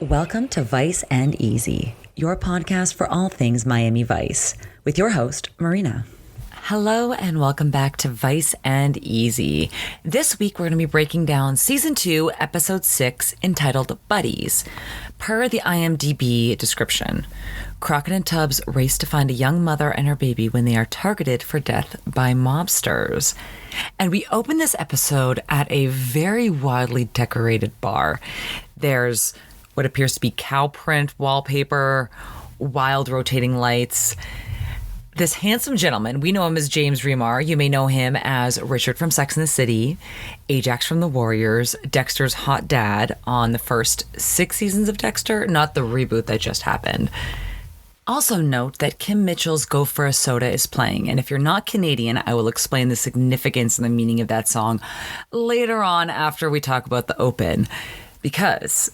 Welcome to Vice and Easy, your podcast for all things Miami Vice, with your host, Marina. Hello and welcome back to Vice and Easy. This week we're going to be breaking down Season 2, Episode 6, entitled Buddies. Per the IMDb description, Crockett and Tubbs race to find a young mother and her baby when they are targeted for death by mobsters. And we open this episode at a very wildly decorated bar. There's what appears to be cow print wallpaper, wild rotating lights. This handsome gentleman, we know him as James Remar. You may know him as Richard from Sex and the City, Ajax from The Warriors, Dexter's hot dad on the first 6 seasons of Dexter, not the reboot that just happened. Also note that Kim Mitchell's Go For a Soda is playing, and if you're not Canadian, I will explain the significance and the meaning of that song later on after we talk about the open, because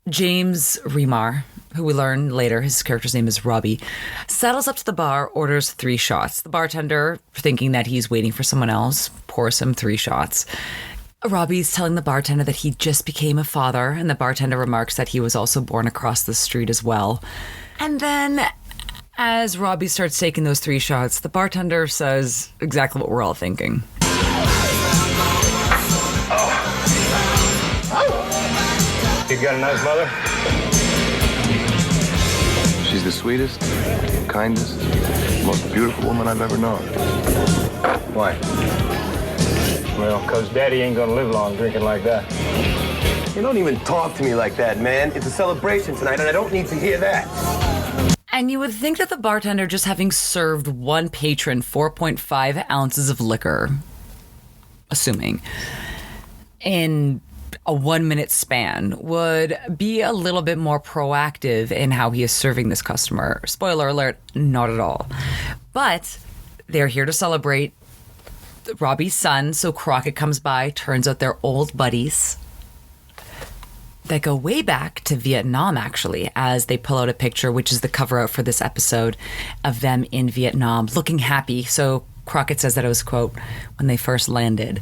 James Remar, who we learn later, his character's name is Robbie, settles up to the bar, orders 3 shots. The bartender, thinking that he's waiting for someone else, pours him 3 shots. Robbie's telling the bartender that he just became a father, and the bartender remarks that he was also born across the street as well. And then, as Robbie starts taking those 3 shots, the bartender says exactly what we're all thinking. You got a nice mother? She's the sweetest, kindest, most beautiful woman I've ever known. Why? Well, 'cause Daddy ain't gonna live long drinking like that. You don't even talk to me like that, man. It's a celebration tonight, and I don't need to hear that. And you would think that the bartender, just having served one patron 4.5 ounces of liquor, assuming, in a 1-minute span, would be a little bit more proactive in how he is serving this customer. Spoiler alert, not at all. But they're here to celebrate Robbie's son, so Crockett comes by. Turns out they're old buddies that go way back to Vietnam, actually, as they pull out a picture, which is the cover art for this episode, of them in Vietnam looking happy. So Crockett says that it was, quote, when they first landed.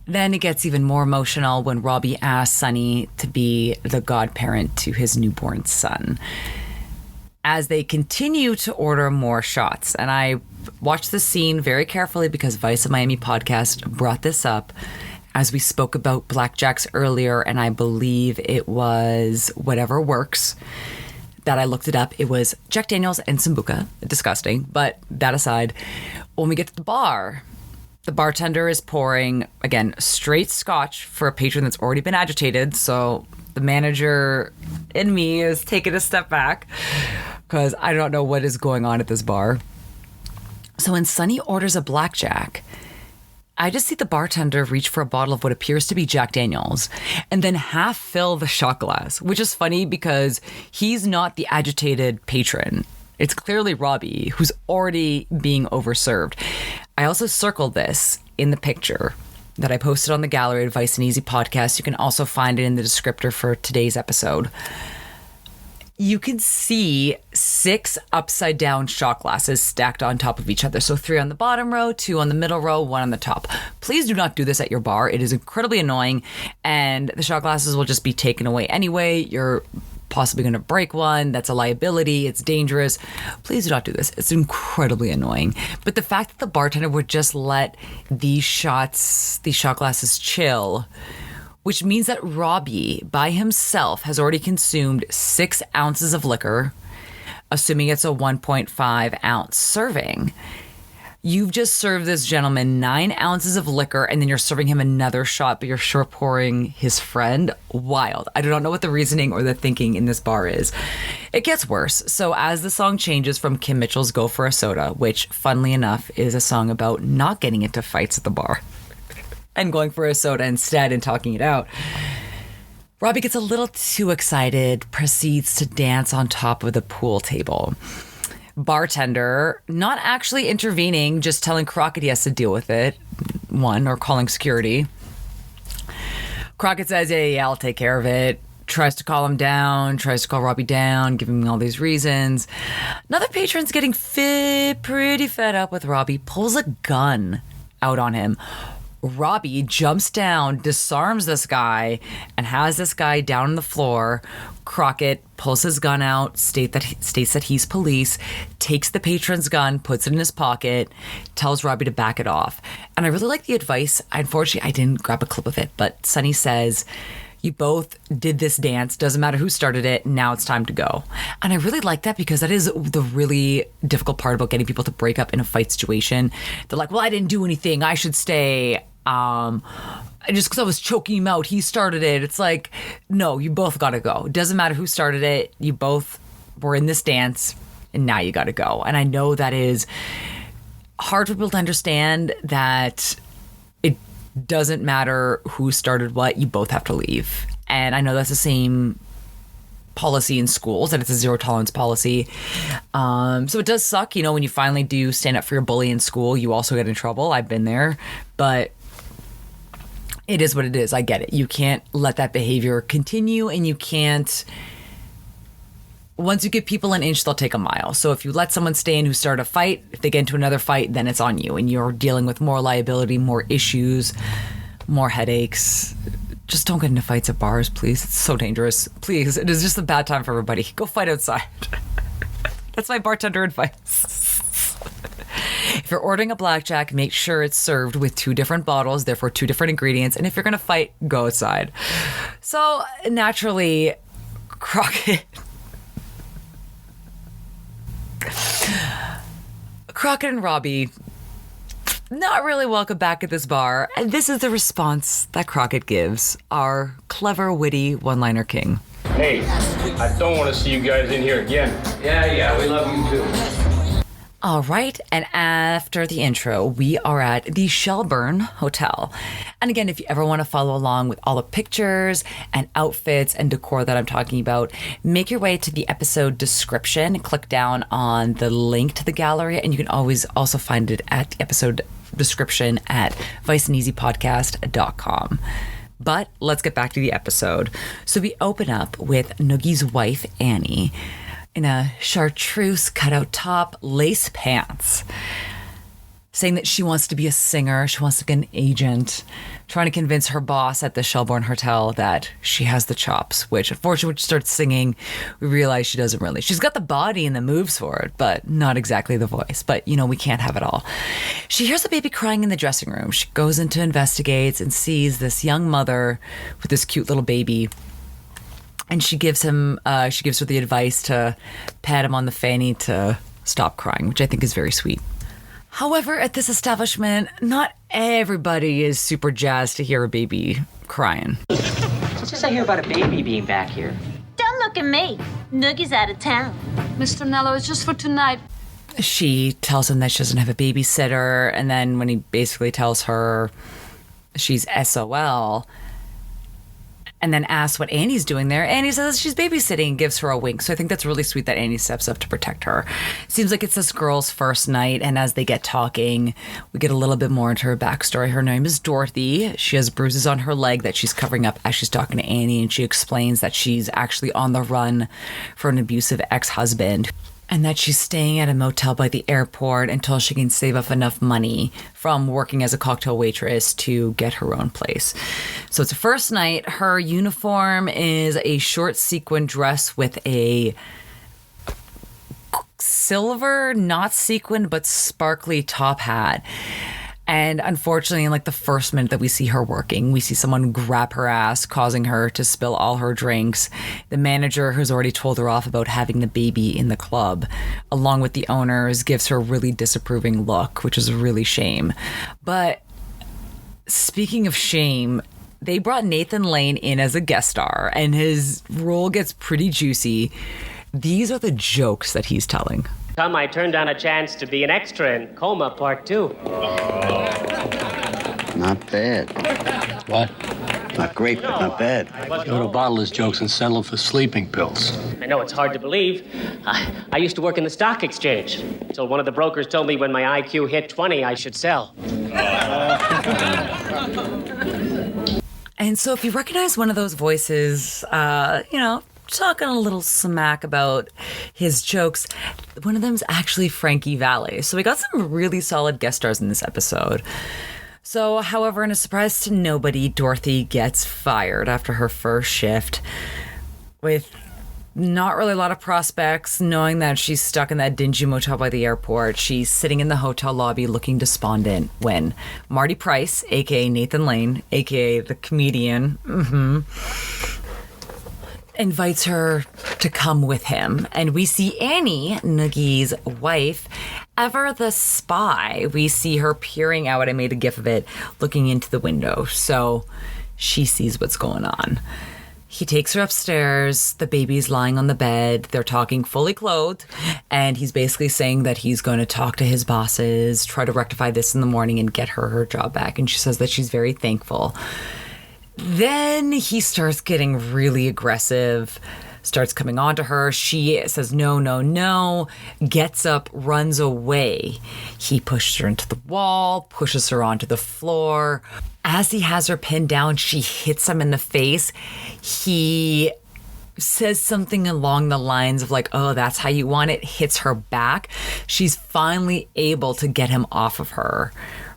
Then it gets even more emotional when Robbie asks Sonny to be the godparent to his newborn son, as they continue to order more shots. And I watched this scene very carefully because Vice of Miami podcast brought this up as we spoke about blackjacks earlier, and I believe it was Whatever Works that I looked it up. It was Jack Daniels and Sambuca. Disgusting, but that aside, when we get to the bar, the bartender is pouring, again, straight scotch for a patron that's already been agitated. So the manager in me is taking a step back because I don't know what is going on at this bar. So when Sonny orders a blackjack, I just see the bartender reach for a bottle of what appears to be Jack Daniels and then half fill the shot glass, which is funny because he's not the agitated patron. It's clearly Robbie, who's already being overserved. I also circled this in the picture that I posted on the gallery at Vice and Easy podcast. You can also find it in the descriptor for today's episode. You can see 6 upside down shot glasses stacked on top of each other. So 3 on the bottom row, 2 on the middle row, 1 on the top. Please do not do this at your bar. It is incredibly annoying, and the shot glasses will just be taken away anyway. You're possibly going to break one. That's a liability. It's dangerous. Please do not do this. It's incredibly annoying. But the fact that the bartender would just let these shot glasses chill, which means that Robbie by himself has already consumed 6 ounces of liquor, assuming it's a 1.5 ounce serving. You've just served this gentleman 9 ounces of liquor, and then you're serving him another shot, but you're sure pouring his friend. Wild. I don't know what the reasoning or the thinking in this bar is. It gets worse. So as the song changes from Kim Mitchell's Go For a Soda, which, funnily enough, is a song about not getting into fights at the bar and going for a soda instead and talking it out, Robbie gets a little too excited, proceeds to dance on top of the pool table. Bartender, not actually intervening, just telling Crockett he has to deal with it, or calling security. Crockett says, yeah, I'll take care of it. Tries to call him down, tries to call Robbie down, giving him all these reasons. Another patron's getting pretty fed up with Robbie, pulls a gun out on him, Robbie jumps down, disarms this guy, and has this guy down on the floor. Crockett pulls his gun out, states that he's police, takes the patron's gun, puts it in his pocket, tells Robbie to back it off. And I really like the advice. Unfortunately, I didn't grab a clip of it, but Sonny says, you both did this dance. Doesn't matter who started it. Now it's time to go. And I really like that because that is the really difficult part about getting people to break up in a fight situation. They're like, well, I didn't do anything. I should stay. Just because I was choking him out, he started it. It's like, no, you both got to go. It doesn't matter who started it. You both were in this dance, and now you got to go. And I know that is hard for people to understand, that it doesn't matter who started what. You both have to leave. And I know that's the same policy in schools, and it's a zero tolerance policy. So it does suck, when you finally do stand up for your bully in school, you also get in trouble. I've been there, but it is what it is. I get it. You can't let that behavior continue, and you can't. Once you give people an inch, they'll take a mile. So if you let someone stay in who started a fight, if they get into another fight, then it's on you, and you're dealing with more liability, more issues, more headaches. Just don't get into fights at bars, please. It's so dangerous. Please, it is just a bad time for everybody. Go fight outside. That's my bartender advice. If you're ordering a blackjack, make sure it's served with 2 different bottles, therefore 2 different ingredients. And if you're going to fight, go outside. So naturally, Crockett and Robbie, not really welcome back at this bar. And this is the response that Crockett gives, our clever, witty one-liner king. Hey, I don't want to see you guys in here again. Yeah, we love you too. All right, and after the intro, we are at the Shelburne Hotel. And again, if you ever want to follow along with all the pictures and outfits and decor that I'm talking about, make your way to the episode description, click down on the link to the gallery, and you can always also find it at the episode description at viceandeasypodcast.com. But let's get back to the episode. So we open up with Noogie's wife, Annie, in a chartreuse cutout top, lace pants, saying that she wants to be a singer, she wants to get an agent, trying to convince her boss at the Shelburne Hotel that she has the chops, which unfortunately when she starts singing, we realize she doesn't really. She's got the body and the moves for it, but not exactly the voice. But, we can't have it all. She hears a baby crying in the dressing room. She goes in to investigate and sees this young mother with this cute little baby. And she gives her the advice to pat him on the fanny to stop crying, which I think is very sweet. However, at this establishment, not everybody is super jazzed to hear a baby crying. What's this I hear about a baby being back here? Don't look at me. Noogie's out of town. Mr. Nello, it's just for tonight. She tells him that she doesn't have a babysitter, and then when he basically tells her she's SOL, and then asks what Annie's doing there, Annie says she's babysitting and gives her a wink. So I think that's really sweet that Annie steps up to protect her. Seems like it's this girl's first night, and as they get talking, we get a little bit more into her backstory. Her name is Dorothy. She has bruises on her leg that she's covering up as she's talking to Annie, and she explains that she's actually on the run for an abusive ex-husband, and that she's staying at a motel by the airport until she can save up enough money from working as a cocktail waitress to get her own place. So it's her first night. Her uniform is a short sequin dress with a silver, not sequined, but sparkly top hat. And unfortunately, in the first minute that we see her working, we see someone grab her ass, causing her to spill all her drinks. The manager, who's already told her off about having the baby in the club, along with the owners, gives her a really disapproving look, which is a really shame. But speaking of shame, they brought Nathan Lane in as a guest star, and his role gets pretty juicy. These are the jokes that he's telling. I turned down a chance to be an extra in Coma Part 2. Not bad. What? Not great, but not bad. You ought to bottle his jokes and sell them for sleeping pills. I know it's hard to believe. I used to work in the stock exchange until one of the brokers told me when my IQ hit 20, I should sell. And so if you recognize one of those voices, talking a little smack about his jokes, one of them is actually Frankie Valli. So we got some really solid guest stars in this episode. So, however, in a surprise to nobody, Dorothy gets fired after her first shift with not really a lot of prospects, knowing that she's stuck in that dingy motel by the airport. She's sitting in the hotel lobby looking despondent when Marty Price, a.k.a. Nathan Lane, a.k.a. the comedian, invites her to come with him. And we see Annie, Noogie's wife, ever the spy. We see her peering out. I made a gif of it, looking into the window. So she sees what's going on. He takes her upstairs. The baby's lying on the bed. They're talking fully clothed. And he's basically saying that he's going to talk to his bosses, try to rectify this in the morning and get her job back. And she says that she's very thankful. Then he starts getting really aggressive, starts coming on to her. She says, no, gets up, runs away. He pushes her into the wall, pushes her onto the floor. As he has her pinned down, she hits him in the face. He says something along the lines of like, oh, that's how you want it, hits her back. She's finally able to get him off of her,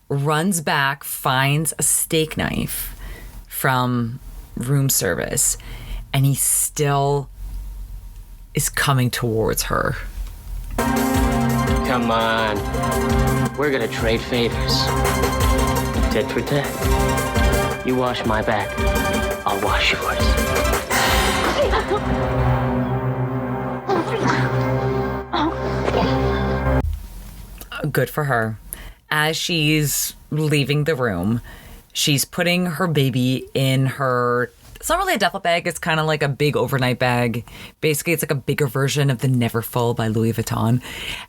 runs back, finds a steak knife from room service, and he still is coming towards her. Come on. We're gonna trade favors. Tit for tat. You wash my back, I'll wash yours. Good for her. As she's leaving the room, she's putting her baby in her, it's not really a duffel bag, it's kind of like a big overnight bag. Basically, it's like a bigger version of the Neverfull by Louis Vuitton.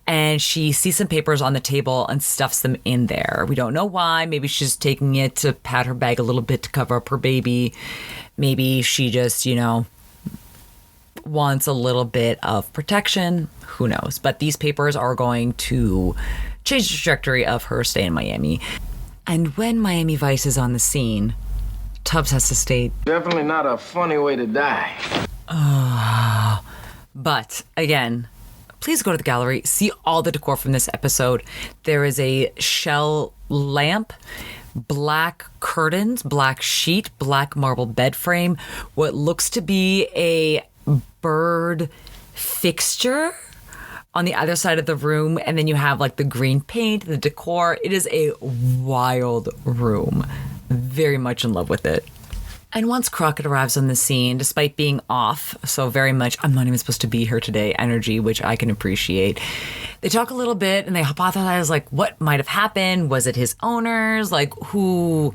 And she sees some papers on the table and stuffs them in there. We don't know why. Maybe she's taking it to pad her bag a little bit to cover up her baby. Maybe she just, wants a little bit of protection. Who knows? But these papers are going to change the trajectory of her stay in Miami. And when Miami Vice is on the scene, Tubbs has to state, Definitely not a funny way to die. But again, please go to the gallery, see all the decor from this episode. There is a shell lamp, black curtains, black sheet, black marble bed frame, what looks to be a bird fixture on the other side of the room, and then you have like the green paint, the decor. It is a wild room. Very much in love with it. And once Crockett arrives on the scene, despite being off, so very much, I'm not even supposed to be here today, energy, which I can appreciate. They talk a little bit and they hypothesize like what might have happened. Was it his owners? Like who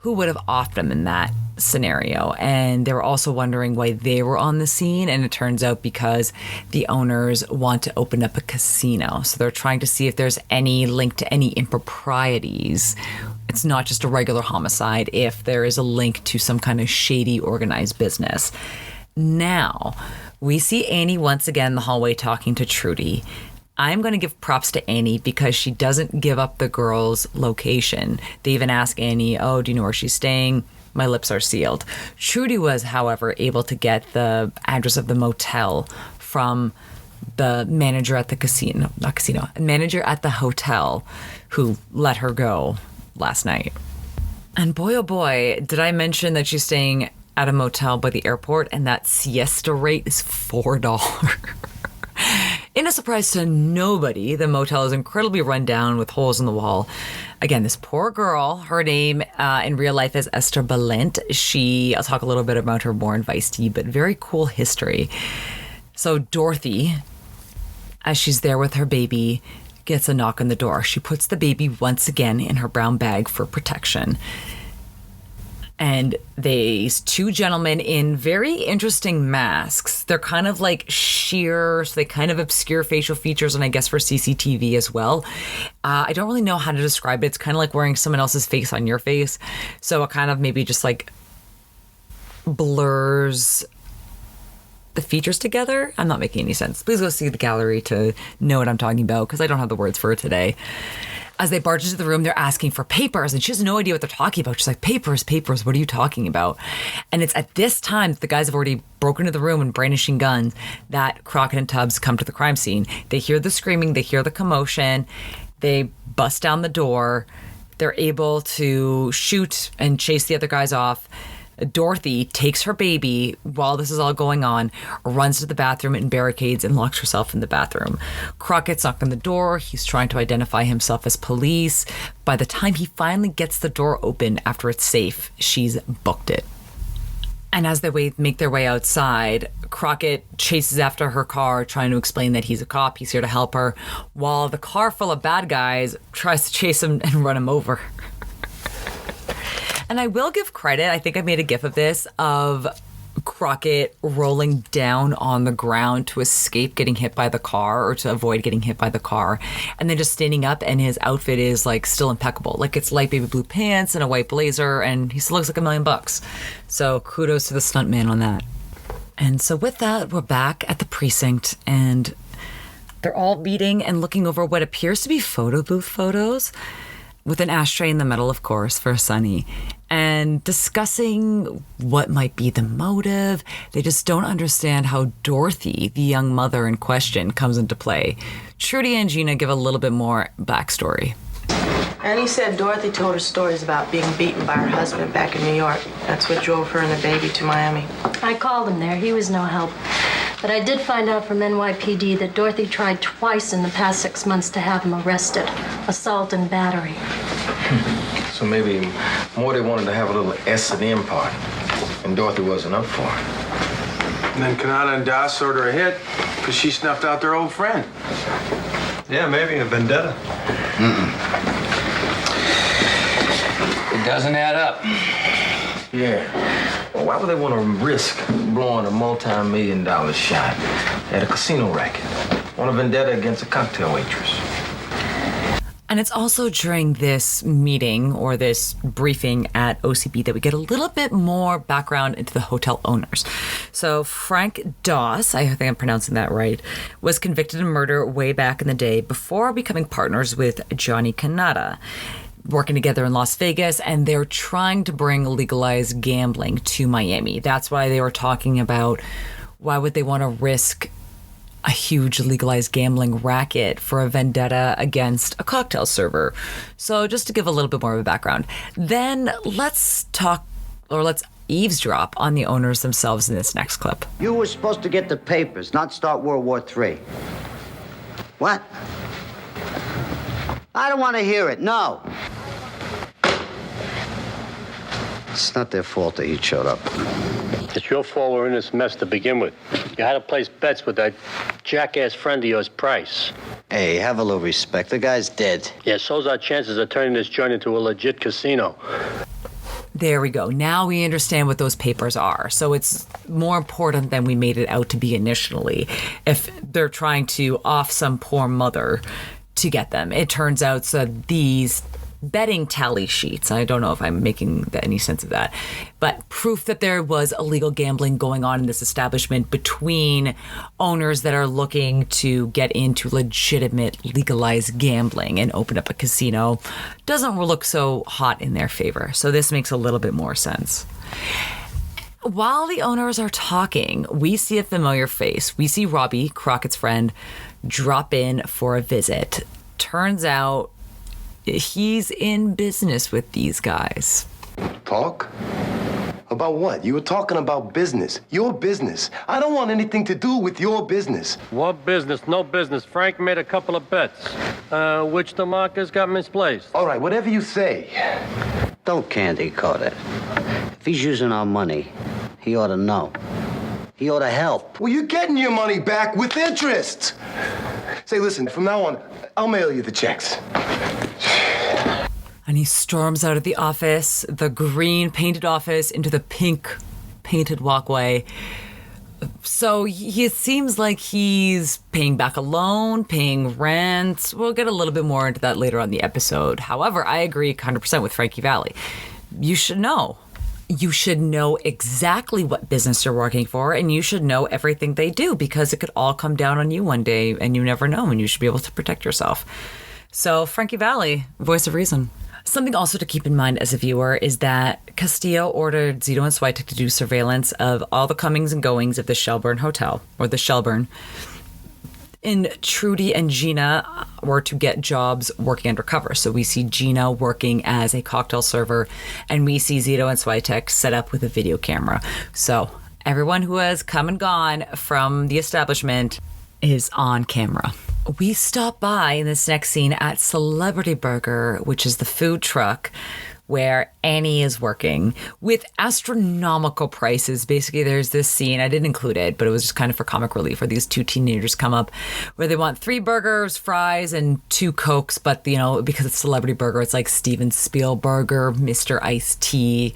would have offed him in that scenario? And they were also wondering why they were on the scene, and it turns out because the owners want to open up a casino, so they're trying to see if there's any link to any improprieties. It's not just a regular homicide, if there is a link to some kind of shady organized business. Now we see Annie once again in the hallway talking to Trudy. I'm going to give props to Annie because she doesn't give up the girl's location. They even ask Annie, oh, do you know where she's staying? My lips are sealed. Trudy was, however, able to get the address of the motel from the manager at the manager at the hotel who let her go last night. And boy, oh boy, did I mention that she's staying at a motel by the airport and that siesta rate is $4. In a surprise to nobody, the motel is incredibly run down with holes in the wall. Again, this poor girl, her name in real life is Esther Balint. I'll talk a little bit about her more in Vice-T, but very cool history. So Dorothy, as she's there with her baby, gets a knock on the door. She puts the baby once again in her brown bag for protection. And these two gentlemen in very interesting masks. They're kind of like sheer, so they kind of obscure facial features, and I guess for CCTV as well. I don't really know how to describe it. It's kind of like wearing someone else's face on your face. So it kind of maybe just like blurs the features together. I'm not making any sense. Please go see the gallery to know what I'm talking about, because I don't have the words for it today. As they barge into the room, they're asking for papers, and she has no idea what they're talking about. She's like, papers, what are you talking about? And it's at this time that the guys have already broken into the room and brandishing guns that Crockett and Tubbs come to the crime scene. They hear the screaming, they hear the commotion, they bust down the door. They're able to shoot and chase the other guys off. Dorothy takes her baby while this is all going on, runs to the bathroom and barricades and locks herself in the bathroom. Crockett's knocked on the door. He's trying to identify himself as police. By the time he finally gets the door open after it's safe, she's booked it. And as they make their way outside, Crockett chases after her car, trying to explain that he's a cop, he's here to help her, while the car full of bad guys tries to chase him and run him over. And I will give credit, I think I made a gif of this, of Crockett rolling down on the ground to escape getting hit by the car or to avoid getting hit by the car. And then just standing up, and his outfit is like still impeccable. Like it's light baby blue pants and a white blazer, and he still looks like $1 million. So kudos to the stuntman on that. And so with that, we're back at the precinct, and they're all meeting and looking over what appears to be photo booth photos, with an ashtray in the middle, of course, for Sonny, and discussing what might be the motive. They just don't understand how Dorothy, the young mother in question, comes into play. Trudy and Gina give a little bit more backstory. Annie said Dorothy told her stories about being beaten by her husband back in New York. That's what drove her and the baby to Miami. I called him there. He was no help. But I did find out from NYPD that Dorothy tried twice in the past 6 months to have him arrested. Assault and battery. So maybe Morty wanted to have a little S&M party, and Dorothy wasn't up for it. And then Kanata and Das ordered a hit because she snuffed out their old friend. Yeah, maybe a vendetta. It doesn't add up. Yeah. Well, why would they want to risk blowing a multi-million-dollar shot at a casino racket on a vendetta against a cocktail waitress? And it's also during this meeting or this briefing at OCB that we get a little bit more background into the hotel owners. So Frank Doss, I think I'm pronouncing that right, was convicted of murder way back in the day before becoming partners with Johnny Kanata, working together in Las Vegas, and they're trying to bring legalized gambling to Miami. That's why they were talking about why would they want to risk a huge legalized gambling racket for a vendetta against a cocktail server. So just to give a little bit more of a background, then let's eavesdrop on the owners themselves in this next clip. You were supposed to get the papers, not start World War III. What? I don't want to hear it, no. It's not their fault that he showed up. It's your fault we're in this mess to begin with. You had to place bets with that jackass friend of yours, Price. Hey, have a little respect. The guy's dead. Yeah, so's our chances of turning this joint into a legit casino. There we go. Now we understand what those papers are. So it's more important than we made it out to be initially. If they're trying to off some poor mother to get them, it turns out that these betting tally sheets, I don't know if I'm making any sense of that, but proof that there was illegal gambling going on in this establishment between owners that are looking to get into legitimate legalized gambling and open up a casino doesn't look so hot in their favor. So this makes a little bit more sense. While the owners are talking, we see a familiar face. We see Robbie, Crockett's friend, drop in for a visit. Turns out he's in business with these guys. Talk? About what? You were talking about business. Your business. I don't want anything to do with your business. What business? No business. Frank made a couple of bets, which the markers got misplaced. All right, whatever you say. Don't candy coat it. If he's using our money, he ought to know. He ought to help. Well, you're getting your money back with interest. Say, listen, from now on, I'll mail you the checks. And he storms out of the office, the green painted office, into the pink painted walkway. So it seems like he's paying back a loan, paying rent. We'll get a little bit more into that later on the episode. However, I agree 100% with Frankie Valli. You should know. You should know exactly what business you're working for, and you should know everything they do, because it could all come down on you one day, and you never know, and you should be able to protect yourself. So Frankie Valli, voice of reason. Something also to keep in mind as a viewer is that Castillo ordered Zito and Switek to do surveillance of all the comings and goings of the Shelburne Hotel, or the Shelburne. And Trudy and Gina were to get jobs working undercover. So we see Gina working as a cocktail server, and we see Zito and Switek set up with a video camera. So everyone who has come and gone from the establishment is on camera. We stop by in this next scene at Celebrity Burger, which is the food truck where Annie is working with astronomical prices. Basically, there's this scene, I didn't include it, but it was just kind of for comic relief, where these two teenagers come up where they want 3 burgers, fries, and 2 Cokes. But, you know, because it's Celebrity Burger, it's like Steven Spielberg, Mr. Iced Tea,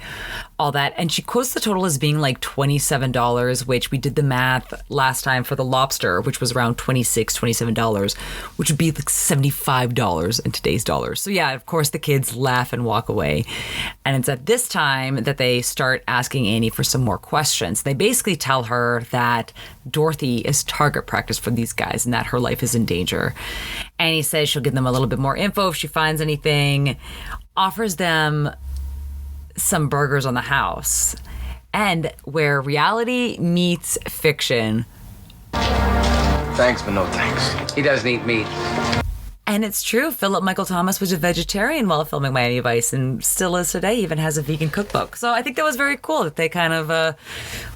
all that. And she quotes the total as being like $27, which we did the math last time for the lobster, which was around $26, $27, which would be like $75 in today's dollars. So yeah, of course the kids laugh and walk away. And it's at this time that they start asking Annie for some more questions. They basically tell her that Dorothy is target practice for these guys and that her life is in danger. Annie says she'll give them a little bit more info if she finds anything, offers them some burgers on the house. And where reality meets fiction. Thanks, but no thanks. He doesn't eat meat. And it's true, Philip Michael Thomas was a vegetarian while filming Miami Vice and still is today, even has a vegan cookbook. So I think that was very cool that they kind of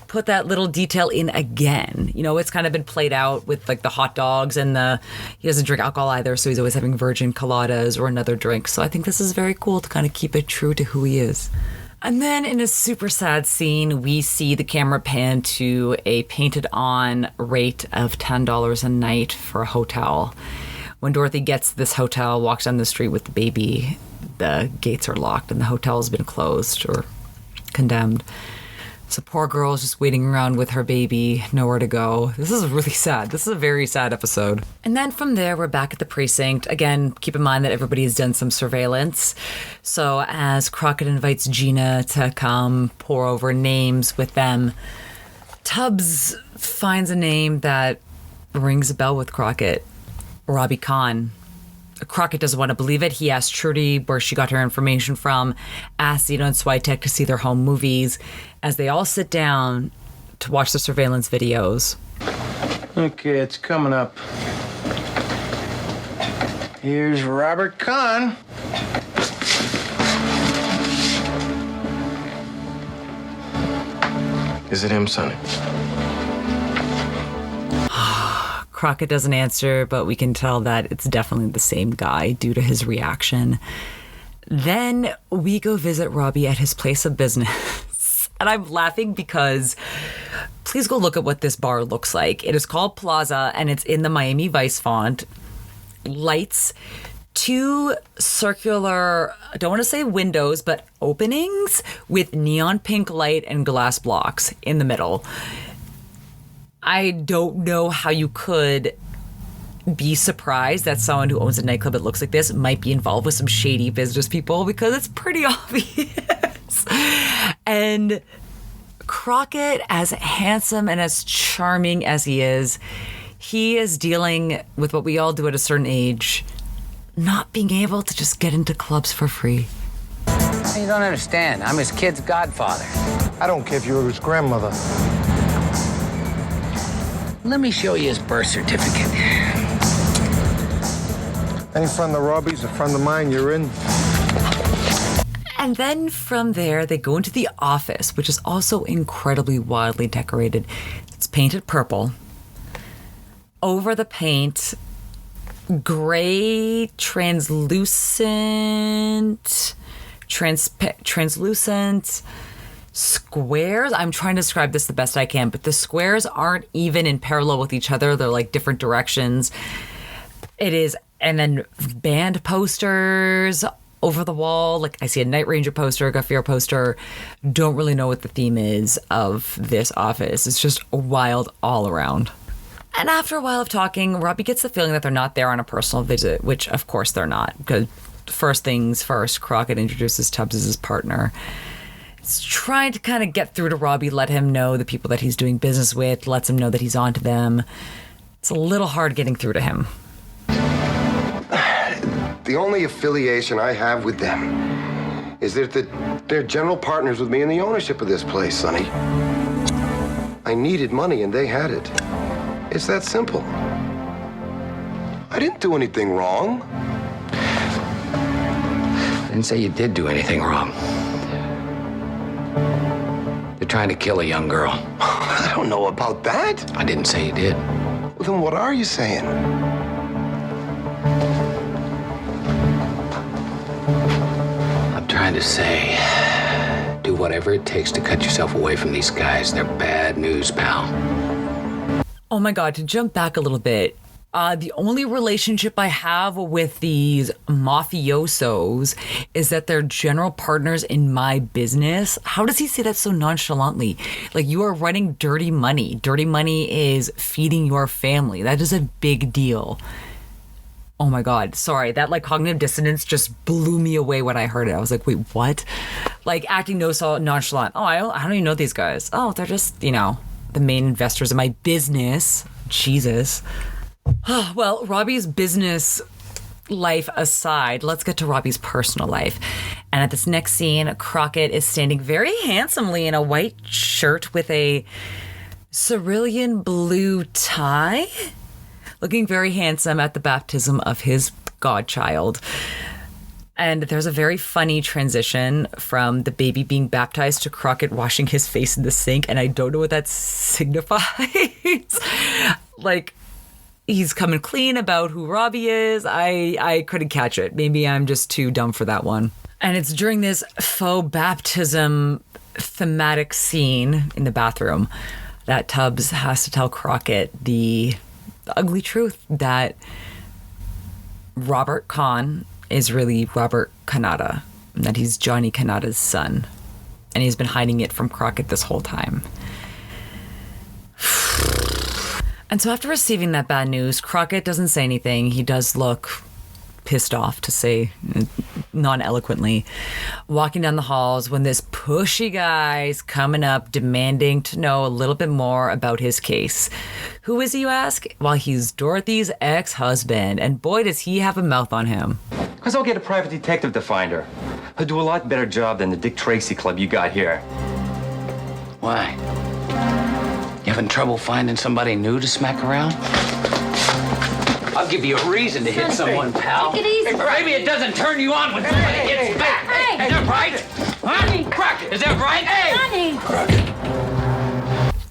put that little detail in again. You know, it's kind of been played out with like the hot dogs and he doesn't drink alcohol either, so he's always having virgin coladas or another drink. So I think this is very cool to kind of keep it true to who he is. And then in a super sad scene, we see the camera pan to a painted on rate of $10 a night for a hotel. When Dorothy gets to this hotel, walks down the street with the baby, the gates are locked and the hotel has been closed or condemned. So poor girl is just waiting around with her baby, nowhere to go. This is really sad. This is a very sad episode. And then from there, we're back at the precinct. Again, keep in mind that everybody has done some surveillance. So as Crockett invites Gina to come pour over names with them, Tubbs finds a name that rings a bell with Crockett. Robbie Kahn. Crockett doesn't want to believe it. He asks Trudy where she got her information from, asks Zito and Switek to see their home movies as they all sit down to watch the surveillance videos. Okay, it's coming up. Here's Robert Kahn. Is it him, Sonny? Crockett doesn't answer, but we can tell that it's definitely the same guy due to his reaction. Then we go visit Robbie at his place of business. And I'm laughing because please go look at what this bar looks like. It is called Plaza, and it's in the Miami Vice font. Lights, 2 circular, I don't want to say windows, but openings with neon pink light and glass blocks in the middle. I don't know how you could be surprised that someone who owns a nightclub that looks like this might be involved with some shady business people, because it's pretty obvious. And Crockett, as handsome and as charming as he is dealing with what we all do at a certain age, not being able to just get into clubs for free. You don't understand. I'm his kid's godfather. I don't care if you were his grandmother. Let me show you his birth certificate. Any friend of Robbie's a friend of mine, you're in. And then from there, they go into the office, which is also incredibly wildly decorated. It's painted purple. Over the paint, gray, translucent squares. I'm trying to describe this the best I can, but the squares aren't even in parallel with each other. They're like different directions. It is, and then band posters over the wall. Like I see a Night Ranger poster, a Guffier poster. Don't really know what the theme is of this office. It's just wild all around. And after a while of talking, Robbie gets the feeling that they're not there on a personal visit, which of course they're not, because first things first, Crockett introduces Tubbs as his partner. It's trying to kind of get through to Robbie, let him know the people that he's doing business with, lets him know that he's onto them. It's a little hard getting through to him. The only affiliation I have with them is that they're general partners with me in the ownership of this place, Sonny. I needed money and they had it. It's that simple. I didn't do anything wrong. I didn't say you did do anything wrong. You're trying to kill a young girl. I don't know about that. I didn't say you did. Well, then what are you saying? I'm trying to say, do whatever it takes to cut yourself away from these guys. They're bad news, pal. Oh my God, to jump back a little bit, the only relationship I have with these mafiosos is that they're general partners in my business. How does he say that so nonchalantly? Like, you are running dirty money. Dirty money is feeding your family. That is a big deal. Oh my God, sorry. That like cognitive dissonance just blew me away when I heard it. I was like, wait, what? Like acting so nonchalant. Oh, I don't even know these guys. Oh, they're just, the main investors in my business. Jesus. Well, Robbie's business life aside, let's get to Robbie's personal life. And at this next scene, Crockett is standing very handsomely in a white shirt with a cerulean blue tie, looking very handsome at the baptism of his godchild. And there's a very funny transition from the baby being baptized to Crockett washing his face in the sink, and I don't know what that signifies. Like, he's coming clean about who Robbie is. I couldn't catch it. Maybe I'm just too dumb for that one. And it's during this faux baptism thematic scene in the bathroom that Tubbs has to tell Crockett the ugly truth that Robert Kahn is really Robert Kanata, and that he's Johnny Kanata's son. And he's been hiding it from Crockett this whole time. And so after receiving that bad news, Crockett doesn't say anything. He does look pissed off, to say non-eloquently, walking down the halls when this pushy guy's coming up demanding to know a little bit more about his case. Who is he, you ask? Well, he's Dorothy's ex-husband, and boy, does he have a mouth on him. Because I'll get a private detective to find her. He'll do a lot better job than the Dick Tracy Club you got here. Why? You having trouble finding somebody new to smack around? I'll give you a reason to hit someone, pal. Take it easy. Maybe it doesn't turn you on when somebody hits back. Hey. Is that right? Huh? Crockett, is that right? Hey! Honey.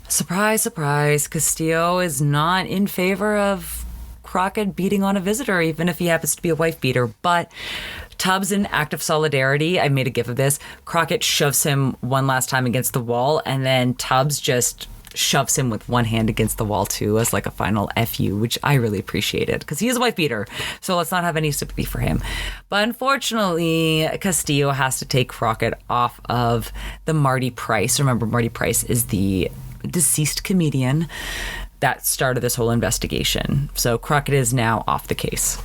Surprise, surprise. Castillo is not in favor of Crockett beating on a visitor, even if he happens to be a wife beater. But Tubbs, in act of solidarity, I made a gif of this, Crockett shoves him one last time against the wall, and then Tubbs just shoves him with one hand against the wall too, as like a final FU, which I really appreciated because he is a wife beater. So let's not have any sympathy for him. But unfortunately, Castillo has to take Crockett off of the Marty Price. Remember, Marty Price is the deceased comedian that started this whole investigation. So Crockett is now off the case.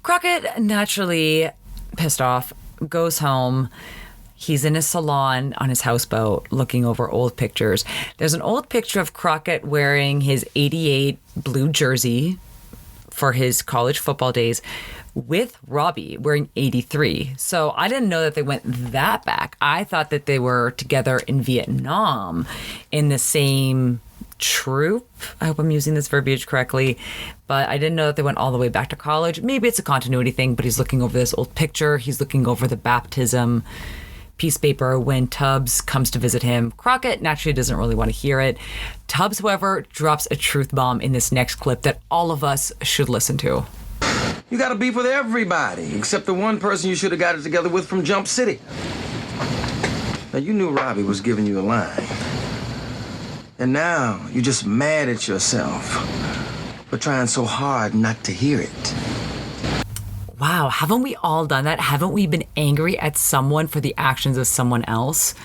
Crockett, naturally pissed off, goes home. He's in his salon on his houseboat looking over old pictures. There's an old picture of Crockett wearing his 88 blue jersey for his college football days with Robbie wearing 83. So I didn't know that they went that back. I thought that they were together in Vietnam in the same troupe. I hope I'm using this verbiage correctly, but I didn't know that they went all the way back to college. Maybe it's a continuity thing, but he's looking over this old picture. He's looking over the baptism piece of paper when Tubbs comes to visit him. Crockett naturally doesn't really want to hear it. Tubbs, however, drops a truth bomb in this next clip that all of us should listen to. You got to beef with everybody, except the one person you should have got it together with from Jump City. Now, you knew Robbie was giving you a line. And now you're just mad at yourself for trying so hard not to hear it. Wow, haven't we all done that? Haven't we been angry at someone for the actions of someone else?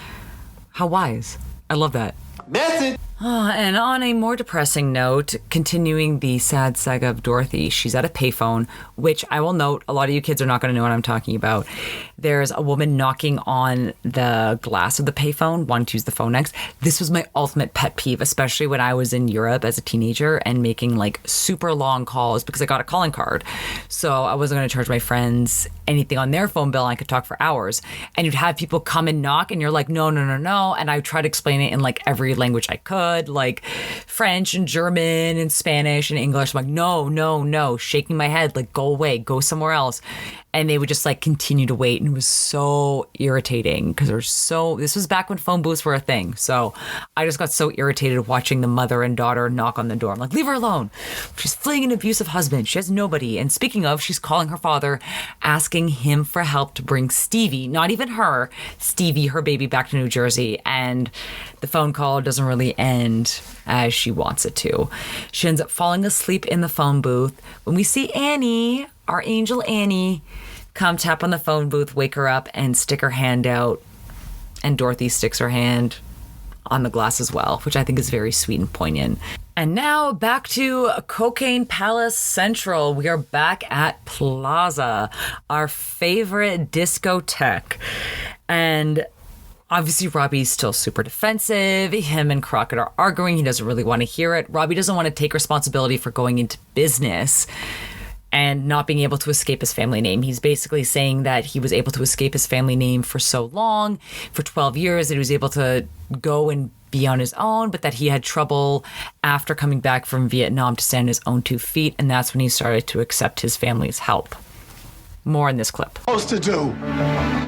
How wise. I love that. Message! And on a more depressing note, continuing the sad saga of Dorothy, she's at a payphone, which I will note, a lot of you kids are not going to know what I'm talking about. There's a woman knocking on the glass of the payphone, wanting to use the phone next. This was my ultimate pet peeve, especially when I was in Europe as a teenager and making like super long calls because I got a calling card. So I wasn't going to charge my friends anything on their phone bill. I could talk for hours. And you'd have people come and knock and you're like, no. And I tried to explain it in like every language I could. good, like French and German and Spanish and English. I'm like, no, shaking my head, like, go away, go somewhere else. And they would just like continue to wait. And it was so irritating because this was back when phone booths were a thing. So I just got so irritated watching the mother and daughter knock on the door. I'm like, leave her alone. She's fleeing an abusive husband. She has nobody. And speaking of, she's calling her father, asking him for help to bring Stevie, not even her, Stevie, her baby, back to New Jersey. And the phone call doesn't really end as she wants it to. She ends up falling asleep in the phone booth. When we see Annie, our angel Annie, come tap on the phone booth, wake her up, and stick her hand out. And Dorothy sticks her hand on the glass as well, which I think is very sweet and poignant. And now back to Cocaine Palace Central. We are back at Plaza, our favorite discotheque. And obviously, Robbie's still super defensive. Him and Crockett are arguing. He doesn't really want to hear it. Robbie doesn't want to take responsibility for going into business and not being able to escape his family name. He's basically saying that he was able to escape his family name for so long, for 12 years, that he was able to go and be on his own, but that he had trouble after coming back from Vietnam to stand on his own 2 feet, and that's when he started to accept his family's help. More in this clip. Supposed to do?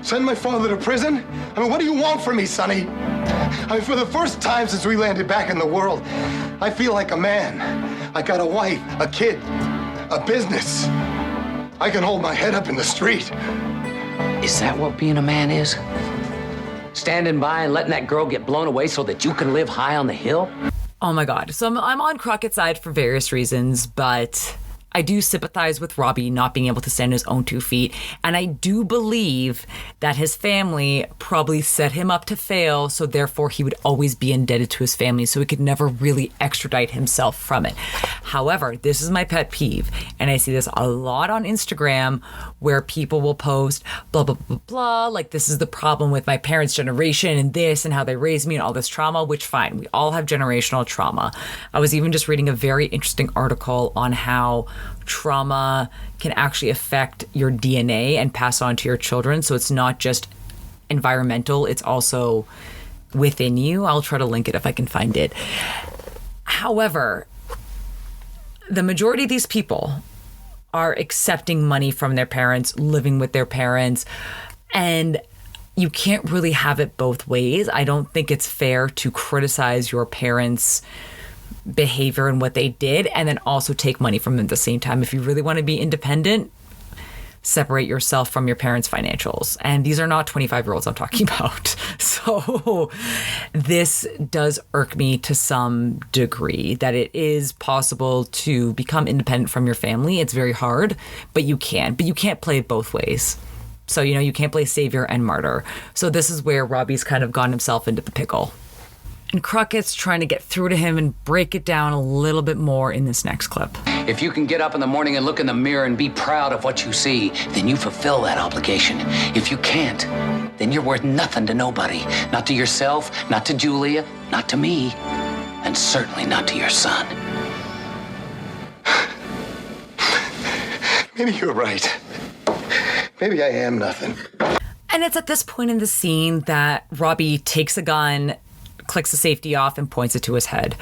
Send my father to prison? I mean, what do you want from me, Sonny? I mean, for the first time since we landed back in the world, I feel like a man. I got a wife, a kid, a business. I can hold my head up in the street. Is that what being a man is? Standing by and letting that girl get blown away so that you can live high on the hill? Oh my God. So I'm on Crockett's side for various reasons, but I do sympathize with Robbie not being able to stand on his own 2 feet. And I do believe that his family probably set him up to fail, so therefore he would always be indebted to his family, so he could never really extradite himself from it. However, this is my pet peeve, and I see this a lot on Instagram where people will post blah, blah, blah, blah, like this is the problem with my parents' generation and this and how they raised me and all this trauma, which fine, we all have generational trauma. I was even just reading a very interesting article on how trauma can actually affect your DNA and pass on to your children. So it's not just environmental, it's also within you. I'll try to link it if I can find it. However, the majority of these people are accepting money from their parents, living with their parents, and you can't really have it both ways. I don't think it's fair to criticize your parents' behavior and what they did and then also take money from them at the same time. If you really want to be independent, separate yourself from your parents' financials. And these are not 25-year-olds I'm talking about. So this does irk me to some degree, that it is possible to become independent from your family. It's very hard, but you can. But you can't play it both ways. So, you can't play savior and martyr. So this is where Robbie's kind of gotten himself into the pickle. And Crockett's trying to get through to him and break it down a little bit more in this next clip. If you can get up in the morning and look in the mirror and be proud of what you see, then you fulfill that obligation. If you can't, then you're worth nothing to nobody. Not to yourself, not to Julia, not to me, and certainly not to your son. Maybe you're right. Maybe I am nothing. And it's at this point in the scene that Robbie takes a gun, clicks the safety off, and points it to his head.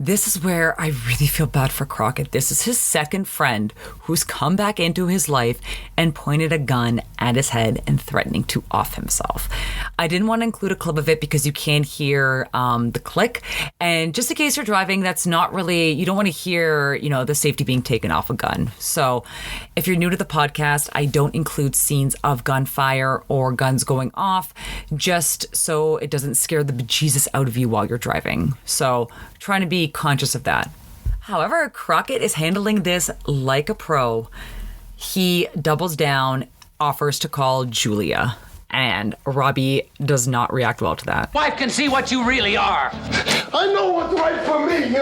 This is where I really feel bad for Crockett. This is his second friend who's come back into his life and pointed a gun at his head and threatening to off himself. I didn't want to include a clip of it because you can hear the click. And just in case you're driving, that's not really, you don't want to hear, the safety being taken off a gun. So if you're new to the podcast, I don't include scenes of gunfire or guns going off, just so it doesn't scare the bejesus out of you while you're driving. So trying to be conscious of that. However, Crockett is handling this like a pro. He doubles down, offers to call Julia, and Robbie does not react well to that. Wife can see what you really are. I know what's right for me,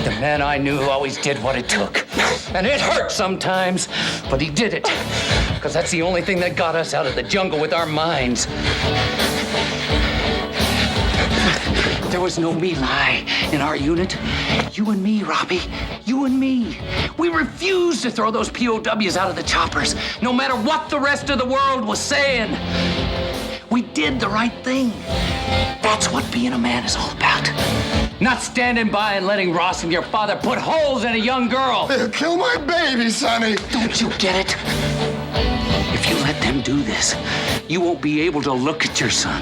The man I knew always did what it took. And it hurt sometimes, but he did it. Because that's the only thing that got us out of the jungle with our minds. There was no me lie in our unit. You and me, Robbie. You and me. We refused to throw those POWs out of the choppers, no matter what the rest of the world was saying. We did the right thing. That's what being a man is all about. Not standing by and letting Ross and your father put holes in a young girl. They'll kill my baby, Sonny. Don't you get it? If you let them do this, you won't be able to look at your son.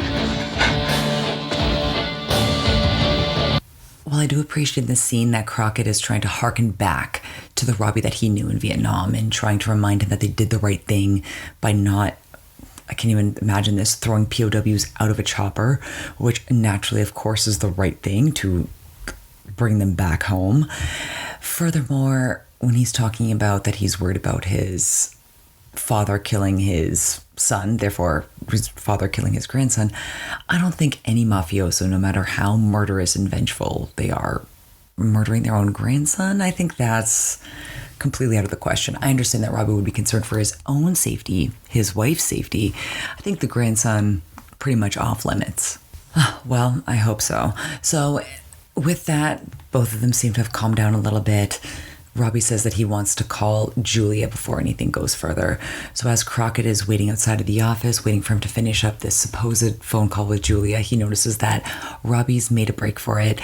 Well, I do appreciate the scene that Crockett is trying to harken back to the Robbie that he knew in Vietnam and trying to remind him that they did the right thing by not, I can't even imagine this, throwing POWs out of a chopper, which naturally, of course, is the right thing to bring them back home. Furthermore, when he's talking about that he's worried about his father killing his son, therefore his father killing his grandson, I don't think any mafioso, no matter how murderous and vengeful they are, murdering their own grandson, I think that's completely out of the question. I understand that Robbie would be concerned for his own safety, his wife's safety. I think the grandson pretty much off limits. Well, I hope so. So with that, both of them seem to have calmed down a little bit. Robbie says that he wants to call Julia before anything goes further. So as Crockett is waiting outside of the office, waiting for him to finish up this supposed phone call with Julia, he notices that Robbie's made a break for it,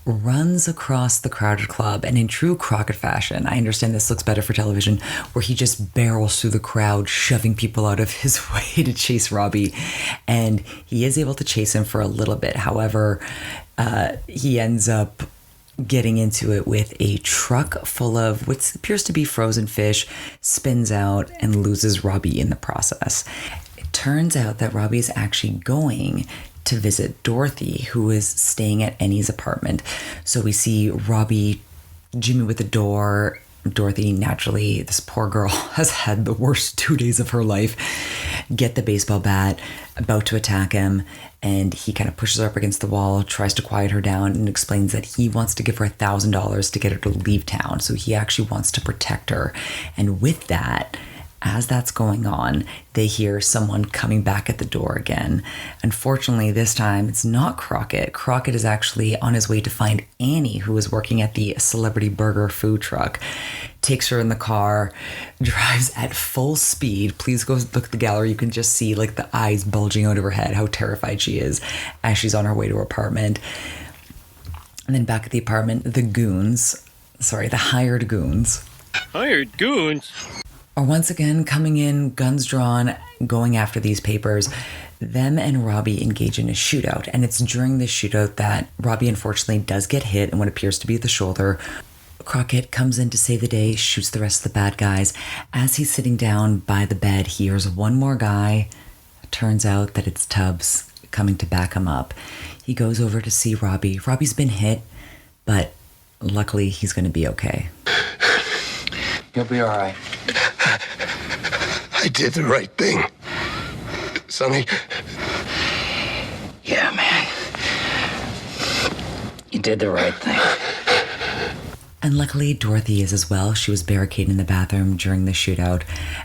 runs across the crowded club, and in true Crockett fashion, I understand this looks better for television, where he just barrels through the crowd, shoving people out of his way to chase Robbie. And he is able to chase him for a little bit. However, he ends up getting into it with a truck full of what appears to be frozen fish, spins out, and loses Robbie in the process. It turns out that Robbie is actually going to visit Dorothy, who is staying at Annie's apartment. So we see Robbie, Jimmy with the door. Dorothy, naturally, this poor girl has had the worst 2 days of her life, get the baseball bat, about to attack him, and he kind of pushes her up against the wall, tries to quiet her down, and explains that he wants to give her $1,000 to get her to leave town. So he actually wants to protect her. And with that, as that's going on, they hear someone coming back at the door again. Unfortunately, this time it's not Crockett. Crockett is actually on his way to find Annie, who is working at the Celebrity Burger food truck. Takes her in the car, drives at full speed. Please go look at the gallery. You can just see like the eyes bulging out of her head, how terrified she is as she's on her way to her apartment. And then back at the apartment, the hired goons. Hired goons? Are once again coming in, guns drawn, going after these papers. Them and Robbie engage in a shootout, and it's during this shootout that Robbie unfortunately does get hit in what appears to be the shoulder. Crockett comes in to save the day, shoots the rest of the bad guys. As he's sitting down by the bed, he hears one more guy. It turns out that it's Tubbs coming to back him up. He goes over to see Robbie. Robbie's been hit, but luckily he's going to be okay. You'll be all right. I did the right thing. Sonny? Yeah, man. You did the right thing. And luckily, Dorothy is as well. She was barricaded in the bathroom during the shootout.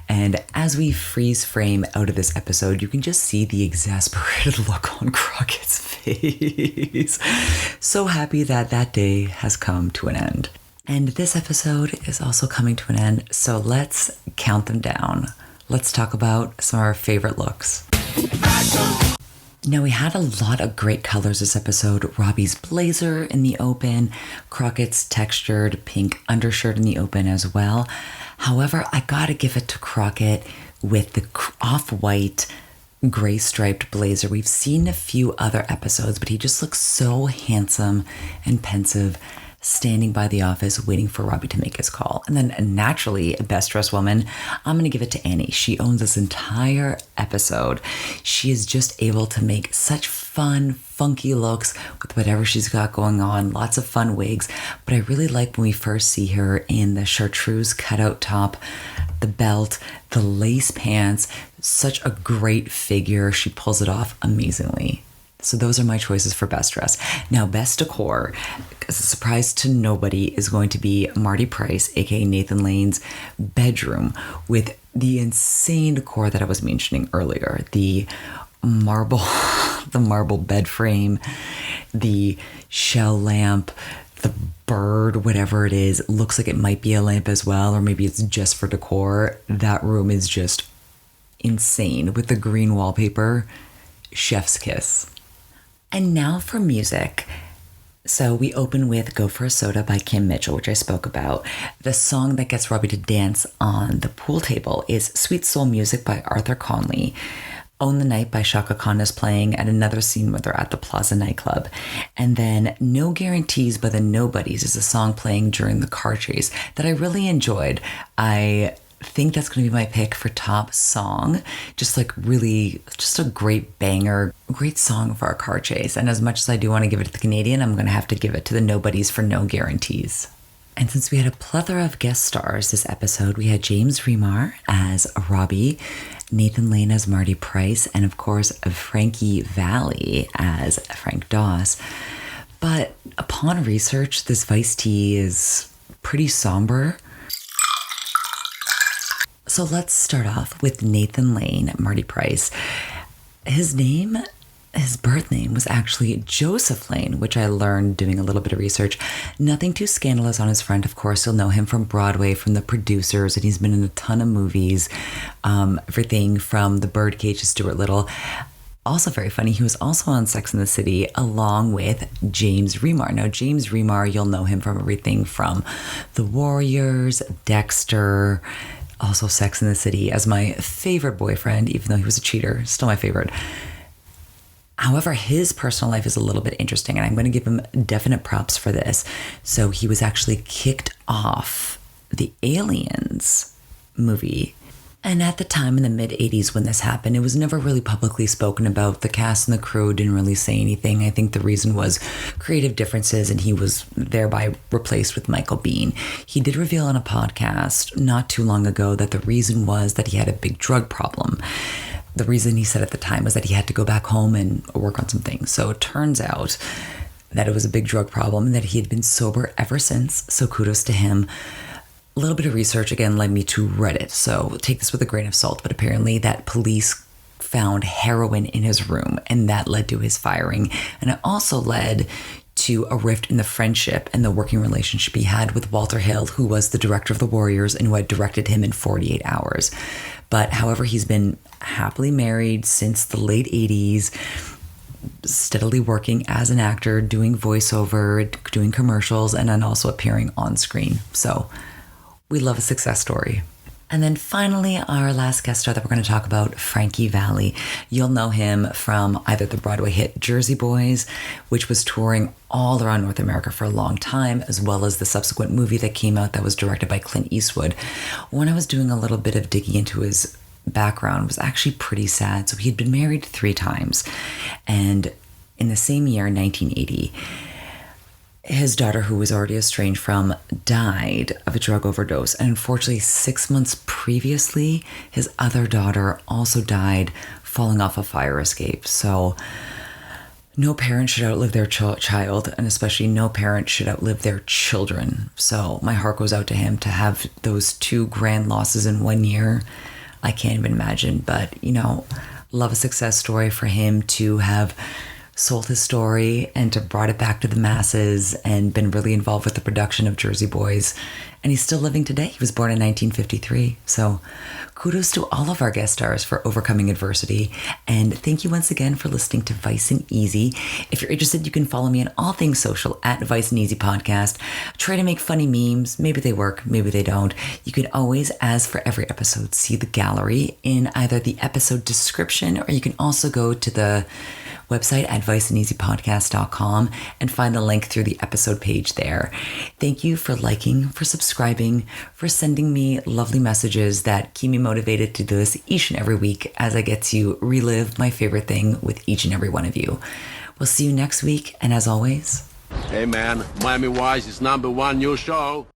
And as we freeze frame out of this episode, you can just see the exasperated look on Crockett's face. So happy that that day has come to an end. And this episode is also coming to an end, so let's count them down. Let's talk about some of our favorite looks. Now, we had a lot of great colors this episode. Robbie's blazer in the open, Crockett's textured pink undershirt in the open as well. However, I gotta give it to Crockett with the off-white gray striped blazer. We've seen a few other episodes, but he just looks so handsome and pensive, standing by the office waiting for Robbie to make his call. And then naturally, Best Dressed Woman, I'm going to give it to Annie. She owns this entire episode. She is just able to make such fun, funky looks with whatever she's got going on. Lots of fun wigs. But I really like when we first see her in the chartreuse cutout top, the belt, the lace pants. Such a great figure. She pulls it off amazingly. So those are my choices for Best Dress. Now, Best Decor, as a surprise to nobody, is going to be Marty Price, aka Nathan Lane's bedroom, with the insane decor that I was mentioning earlier. The marble bed frame, the shell lamp, the bird, whatever it is, looks like it might be a lamp as well, or maybe it's just for decor. That room is just insane with the green wallpaper. Chef's kiss. And now for music. So we open with Go For a Soda by Kim Mitchell, which I spoke about. The song that gets Robbie to dance on the pool table is Sweet Soul Music by Arthur Conley. Own the Night by Shaka Khan is playing at another scene where they're at the Plaza nightclub. And then No Guarantees by the Nobodies is a song playing during the car chase that I really enjoyed. I think that's going to be my pick for top song. Just a great banger, great song for our car chase. And as much as I do want to give it to the Canadian, I'm going to have to give it to the Nobodies for No Guarantees. And since we had a plethora of guest stars this episode, we had James Remar as Robbie, Nathan Lane as Marty Price, and of course Frankie Valli as Frank Doss. But upon research, this Vice tea is pretty somber. So let's start off with Nathan Lane, Marty Price. His birth name was actually Joseph Lane, which I learned doing a little bit of research. Nothing too scandalous on his front. Of course, you'll know him from Broadway, from The Producers, and he's been in a ton of movies. Everything from The Birdcage to Stuart Little. Also very funny, he was also on Sex and the City along with James Remar. Now, James Remar, you'll know him from everything from The Warriors, Dexter, also Sex and the City, as my favorite boyfriend, even though he was a cheater, still my favorite. However, his personal life is a little bit interesting, and I'm going to give him definite props for this. So he was actually kicked off the Aliens movie. And at the time in the mid-'80s when this happened, it was never really publicly spoken about. The cast and the crew didn't really say anything. I think the reason was creative differences, and he was thereby replaced with Michael Biehn. He did reveal on a podcast not too long ago that the reason was that he had a big drug problem. The reason he said at the time was that he had to go back home and work on some things. So it turns out that it was a big drug problem and that he had been sober ever since. So kudos to him. A little bit of research, again, led me to Reddit, so take this with a grain of salt, but apparently that police found heroin in his room, and that led to his firing. And it also led to a rift in the friendship and the working relationship he had with Walter Hill, who was the director of The Warriors and who had directed him in 48 Hours. But however, he's been happily married since the late 80s, steadily working as an actor, doing voiceover, doing commercials, and then also appearing on screen. So we love a success story. And then finally, our last guest star that we're going to talk about, Frankie Valli. You'll know him from either the Broadway hit Jersey Boys, which was touring all around North America for a long time, as well as the subsequent movie that came out that was directed by Clint Eastwood. When I was doing a little bit of digging into his background, it was actually pretty sad. So he'd been married 3 times. And in the same year, 1980, his daughter, who was already estranged from, died of a drug overdose. And unfortunately, 6 months previously, his other daughter also died falling off a fire escape. So no parent should outlive their child, and especially no parent should outlive their children. So my heart goes out to him to have those 2 grand losses in 1 year. I can't even imagine, but, love a success story for him to have sold his story and to brought it back to the masses and been really involved with the production of Jersey Boys. And he's still living today. He was born in 1953. So kudos to all of our guest stars for overcoming adversity. And thank you once again for listening to Vice and Easy. If you're interested, you can follow me on all things social at Vice and Easy Podcast. Try to make funny memes. Maybe they work, maybe they don't. You can always, as for every episode, see the gallery in either the episode description, or you can also go to the website at viceandeasypodcast.com and find the link through the episode page there. Thank you for liking, for subscribing, for sending me lovely messages that keep me motivated to do this each and every week as I get to relive my favorite thing with each and every one of you. We'll see you next week, and as always, hey man, Miami Wise is #1 new show.